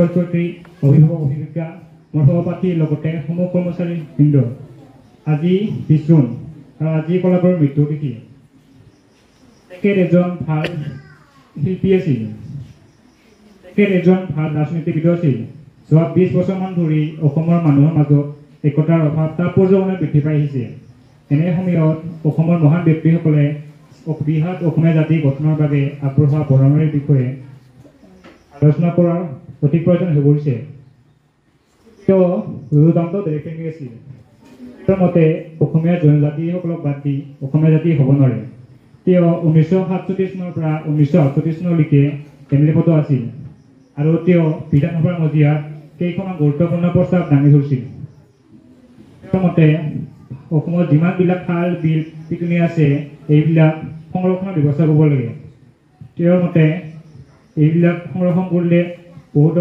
শিক্ষক শিক্ষয়িত্ৰী অভিভাৱক অভিভাৱিকা মোৰ সহপাঠীৰ লগতে সমূহ কৰ্মচাৰীবৃন্দ আজি 20 জুন আৰু আজি কলাবাৰৰ মৃত্যু তিথি তেখেত এজন ভাল শিল্পী আছিল তেখেত এজন ভাল ৰাজনীতিবিদ আছিল যোৱা 20 বছৰমান ধৰি অসমৰ মানুহৰ মাজত একতাৰ অভাৱ তাৎপৰ্য্যক্ৰমে বৃদ্ধি পাই আহিছে এনে সময়ত অসমৰ মহান ব্যক্তিসকলে বৃহৎ অসমীয়া জাতি গঠনৰ বাবে আগবঢ়োৱা বৰঙণিৰ বিষয়ে আলোচনা কৰাৰ অধিক প্ৰয়োজন হৈ পৰিছে তেওঁ দুৰ্দান্ত দেশপ্ৰেমী আছিল তেওঁৰ মতে অসমীয়া জনজাতিসকলক বাদ দি অসমীয়া জাতি হ'ব নোৱাৰে তেওঁ 1947 চনৰ পৰা 1968 চনলৈকে এমএলএ পদত আছিল আৰু তেওঁ বিধানসভাৰ মজিয়াত কেইখনমান গুৰুত্বপূৰ্ণ প্ৰস্তাৱ দাঙি ধৰিছিল তেওঁৰ মতে অসমত যিমানবিলাক খাল বিল পিটুনি আছে এইবিলাক সংৰক্ষণৰ ব্যৱস্থা কৰিব লাগে তেওঁৰ মতে এইবিলাক সংৰক্ষণ কৰিলে বহুত